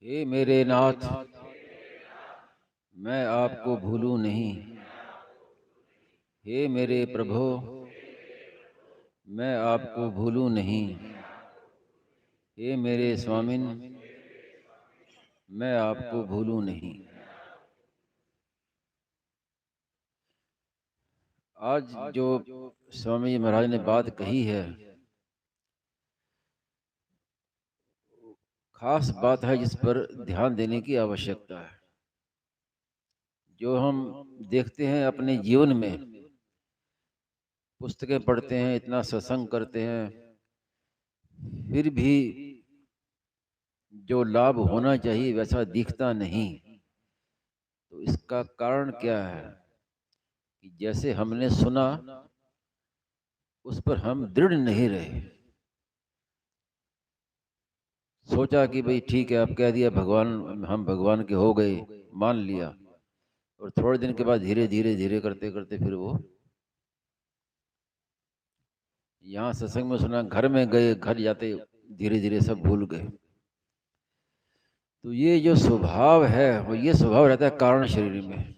हे मेरे नाथ, मैं आपको भूलूं नहीं। हे मेरे प्रभु, मैं आपको भूलूं नहीं। हे मेरे स्वामिन, मैं आपको भूलूं नहीं। आज जो स्वामी जी महाराज ने बात कही है, खास बात है जिस पर ध्यान देने की आवश्यकता है। जो हम देखते हैं अपने जीवन में, पुस्तकें पढ़ते हैं, इतना सत्संग करते हैं, फिर भी जो लाभ होना चाहिए वैसा दिखता नहीं। तो इसका कारण क्या है कि जैसे हमने सुना उस पर हम दृढ़ नहीं रहे। सोचा कि भाई ठीक है, अब कह दिया भगवान, हम भगवान के हो गए, मान लिया। और थोड़े दिन के बाद धीरे धीरे धीरे करते करते फिर वो यहाँ सत्संग में सुना, घर में गए, घर जाते धीरे धीरे सब भूल गए। तो ये जो स्वभाव है वो ये स्वभाव रहता है कारण शरीर में।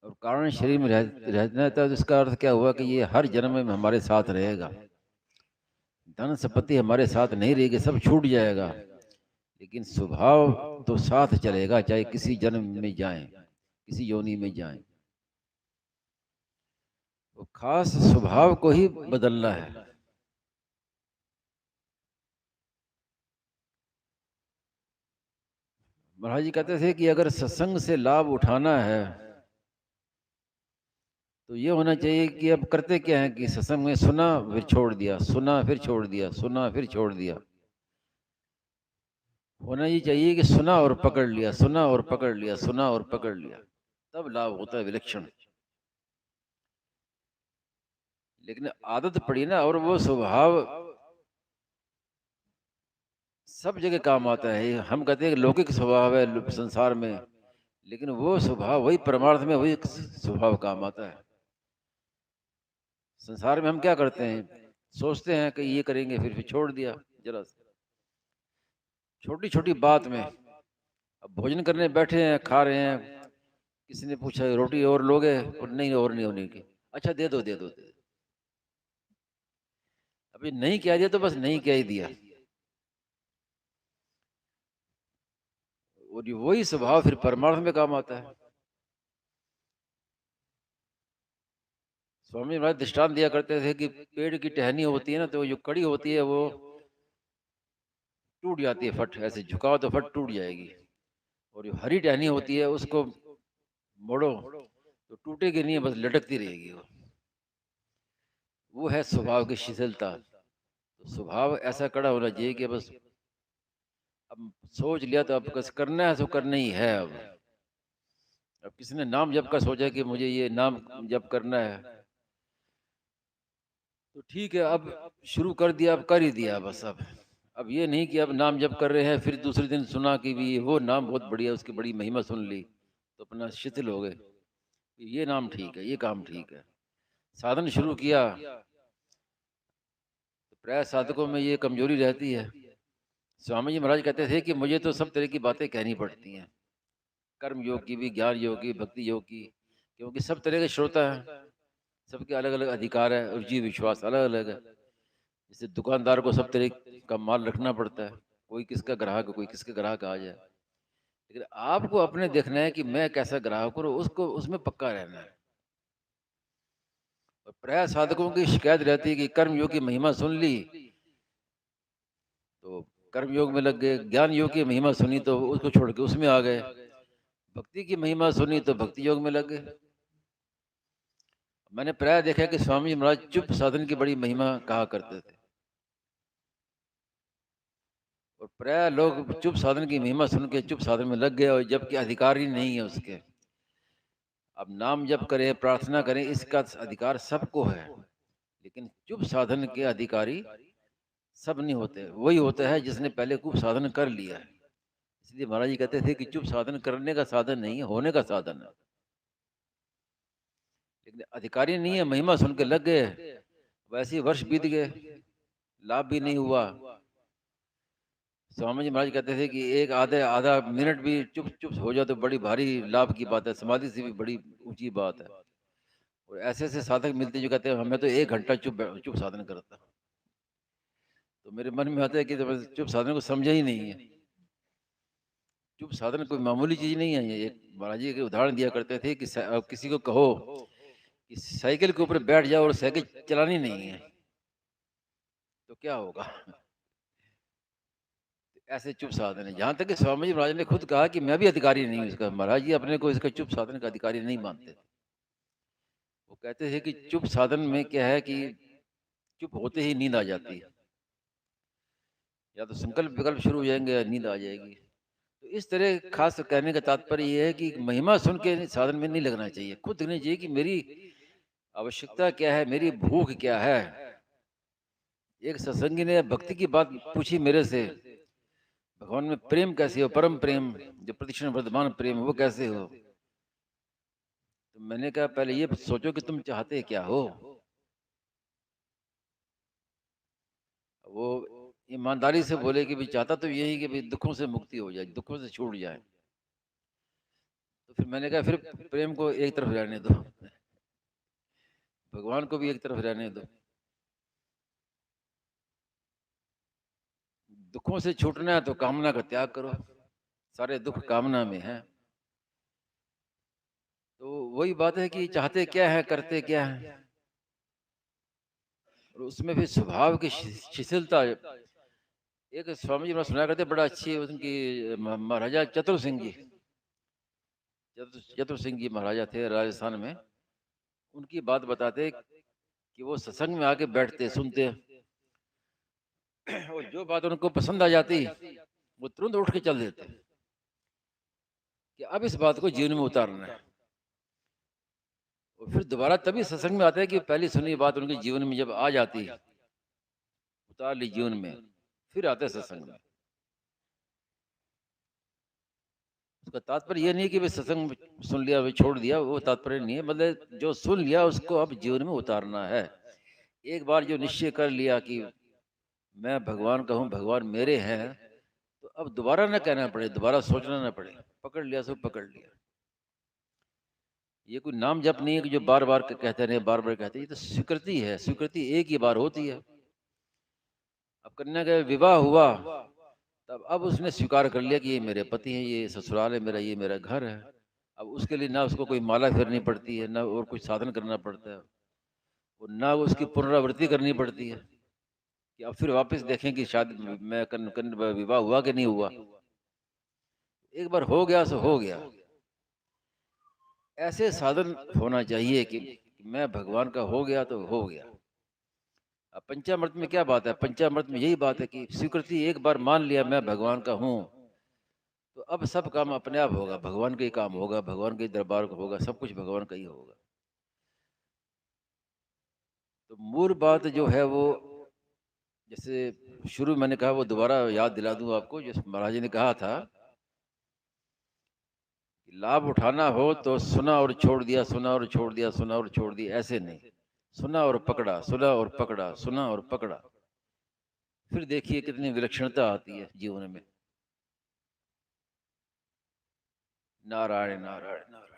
और कारण शरीर में रहना था, तो इसका अर्थ क्या हुआ कि ये हर जन्म में हमारे साथ रहेगा। धन संपत्ति हमारे साथ नहीं रहेगी, सब छूट जाएगा, लेकिन स्वभाव तो साथ चलेगा, चाहे किसी जन्म में जाएं, किसी योनि में जाएं। तो खास स्वभाव को ही बदलना है। महाराज जी कहते थे कि अगर सत्संग से लाभ उठाना है तो ये होना चाहिए कि अब करते क्या है कि सत्संग में सुना फिर छोड़ दिया, सुना फिर छोड़ दिया, सुना फिर छोड़ दिया। होना ये चाहिए कि सुना और पकड़ लिया, सुना और पकड़ लिया, सुना और पकड़ लिया, तब लाभ होता है विलक्षण। लेकिन आदत पड़ी ना, और वो स्वभाव सब जगह काम आता है। हम कहते हैं कि लौकिक स्वभाव है संसार में, लेकिन वो स्वभाव वही परमार्थ में वही स्वभाव काम आता है। संसार में हम क्या करते हैं, सोचते हैं कि ये करेंगे, फिर छोड़ दिया। जरा छोटी छोटी बात में, अब भोजन करने बैठे हैं, खा रहे हैं, किसी ने पूछा रोटी और लोगे, और नहीं, और नहीं होने की। अच्छा दे दो दे दो दे दो। अभी नहीं कह दिया तो बस नहीं कह ही दिया। और वही स्वभाव फिर परमार्थ में काम आता है। स्वामी महाराज दृष्टांत दिया करते थे कि पेड़ की टहनी होती है ना, तो जो कड़ी होती है वो टूट जाती है, फट ऐसे झुकाओ तो फट टूट जाएगी। और जो हरी टहनी होती है उसको मोड़ो तो टूटेगी नहीं, बस लटकती रहेगी। वो है स्वभाव की शिथिलता। तो स्वभाव ऐसा कड़ा होना चाहिए कि बस अब सोच लिया तो अब बस करना है, तो करना ही है। अब किसी ने नाम जप कर सोचा कि मुझे ये नाम जप करना है, तो ठीक है, अब शुरू कर दिया, अब कर ही दिया बस। अब ये नहीं कि अब नाम जप कर रहे हैं फिर दूसरे दिन सुना कि भी वो नाम बहुत बढ़िया, उसकी बड़ी महिमा सुन ली तो अपना शिथिल हो गए। ये नाम ठीक है, ये काम ठीक है। साधन शुरू किया तो प्राय साधकों में ये कमजोरी रहती है। स्वामी जी महाराज कहते थे कि मुझे तो सब तरह की बातें कहनी पड़ती हैं, कर्म योग की भी, ज्ञान योग की, भक्ति योग की, क्योंकि सब तरह के श्रोता हैं, सबके अलग अलग अधिकार है, रुचि विश्वास अलग अलग है। जैसे दुकानदार को सब तरह का माल रखना पड़ता है, कोई किसका ग्राहक, कोई किसका ग्राहक आ जाए। लेकिन आपको अपने देखना है कि मैं कैसा ग्राहक हूँ, उसको उसमें पक्का रहना है। और प्राय साधकों की शिकायत रहती है कि कर्म योग की महिमा सुन ली तो कर्म योग में लग गए, ज्ञान योग की महिमा सुनी तो उसको छोड़ के उसमें आ गए, भक्ति की महिमा सुनी तो भक्ति योग में लग गए। मैंने प्राय देखा कि स्वामी महाराज चुप साधन की बड़ी महिमा कहा करते थे, और प्राय लोग चुप साधन की महिमा सुन के चुप साधन में लग गए, और जबकि अधिकार ही नहीं है उसके। अब नाम जप करें, प्रार्थना करें, इसका अधिकार सबको है, लेकिन चुप साधन के अधिकारी सब नहीं होते। वही होता है जिसने पहले खूब साधन कर लिया है। इसलिए महाराज जी कहते थे कि चुप साधन करने का साधन नहीं है, होने का साधन है। लेकिन अधिकारी नहीं है, महिमा सुन के लग गए, वैसे ही वर्ष बीत गए, लाभ भी नहीं हुआ, स्वामी जी महाराज कहते थे कि एक आधे आधा मिनट भी चुप चुप हो जाए तो बड़ी भारी लाभ की बात है, समाधि से भी बड़ी ऊंची बात है। और ऐसे ऐसे साधक मिलते हैं जो कहते हैं हमें तो 1 घंटा चुप साधन करता। तो मेरे मन में आता है कि तो चुप साधन को समझा ही नहीं है। चुप साधन कोई मामूली चीज नहीं है। ये एक महाराज जी के उदाहरण दिया करते थे कि अब किसी को कहो कि साइकिल के ऊपर बैठ जाओ और साइकिल चलानी नहीं है तो क्या होगा। ऐसे चुप साधन है। जहां तक कि स्वामी जी महाराज ने खुद कहा कि मैं भी अधिकारी नहीं हूं इसका। महाराज जी अपने को इसका चुप साधन का अधिकारी नहीं मानते थे। वो कहते थे कि चुप साधन में क्या है कि चुप होते ही नींद आ जाती है, या तो संकल्प विकल्प शुरू हो जाएंगे या नींद आ जाएगी। तो इस तरह खास कहने का तात्पर्य ये है कि महिमा सुन के साधन में नहीं लगना चाहिए। खुद देखना चाहिए कि मेरी आवश्यकता क्या है, मेरी भूख क्या है। एक सत्संगी ने भक्ति की बात पूछी मेरे से, भगवान में प्रेम कैसे हो, परम प्रेम जो प्रतिक्षण वर्धमान प्रेम वो कैसे हो। तो मैंने कहा पहले ये सोचो कि तुम चाहते क्या हो। वो ईमानदारी से बोले कि भी चाहता तो यही कि भी दुखों से मुक्ति हो जाए, दुखों से छूट जाए। तो फिर मैंने कहा फिर प्रेम को एक तरफ रहने दो, भगवान को भी एक तरफ रहने दो। दुखों से छूटना है तो कामना का त्याग करो। सारे दुख कामना में है। तो वही बात है कि चाहते क्या है, करते क्या है। और उसमें भी स्वभाव की शिथिलता। एक स्वामी जी ने सुना करते, बड़ा अच्छी उनकी महाराजा चतुर सिंह जी, चतुर सिंह जी महाराजा थे राजस्थान में। उनकी बात बताते कि वो सत्संग में आके बैठते सुनते और जो बात उनको पसंद आ जाती वो तुरंत उठ के चल देते कि अब इस बात को जीवन में उतारना है। और फिर दोबारा तभी सत्संग में आते हैं कि पहली सुनी बात उनके जीवन में जब आ जाती, उतार ली जीवन में, फिर आते सत्संग में। उसका तात्पर्य ये नहीं कि वे सत्संग सुन लिया वे छोड़ दिया, वो तात्पर्य नहीं है। मतलब जो सुन लिया उसको अब जीवन में उतारना है। एक बार जो निश्चय कर लिया कि मैं भगवान का हूँ, भगवान मेरे हैं, तो अब दोबारा ना कहना पड़े, दोबारा सोचना ना पड़े। पकड़ लिया सो पकड़ लिया। ये कोई नाम जप नहीं है कि जो बार बार कहते रहे, बार बार कहते। ये तो स्वीकृति है। स्वीकृति एक ही बार होती है। अब कन्या का विवाह हुआ तब अब उसने स्वीकार कर लिया कि ये मेरे पति हैं, ये ससुराल है मेरा, ये मेरा घर है। अब उसके लिए ना उसको कोई माला फेरनी पड़ती है, ना और कुछ साधन करना पड़ता है, और ना उसकी पुनरावृत्ति करनी पड़ती है कि अब फिर वापस देखें कि शादी में विवाह हुआ कि नहीं हुआ। एक बार हो गया सो हो गया। ऐसे साधन होना चाहिए कि मैं भगवान का हो गया तो हो गया। अब पंचामृत में क्या बात है, पंचामृत में यही बात है कि स्वीकृति एक बार मान लिया मैं भगवान का हूँ, तो अब सब काम अपने आप होगा, भगवान का ही काम होगा, भगवान के दरबार को होगा, सब कुछ भगवान का ही होगा। तो मूल बात जो है वो, जैसे शुरू मैंने कहा, वो दोबारा याद दिला दूं आपको, जिस महाराज जी ने कहा था कि लाभ उठाना हो तो सुना और छोड़ दिया, सुना और छोड़ दिया, सुना और छोड़ दिया, ऐसे नहीं। सुना और पकड़ा, सुना और पकड़ा, सुना और पकड़ा। फिर देखिए कितनी विलक्षणता आती है जीवन में। नारायण नारायण नारायण।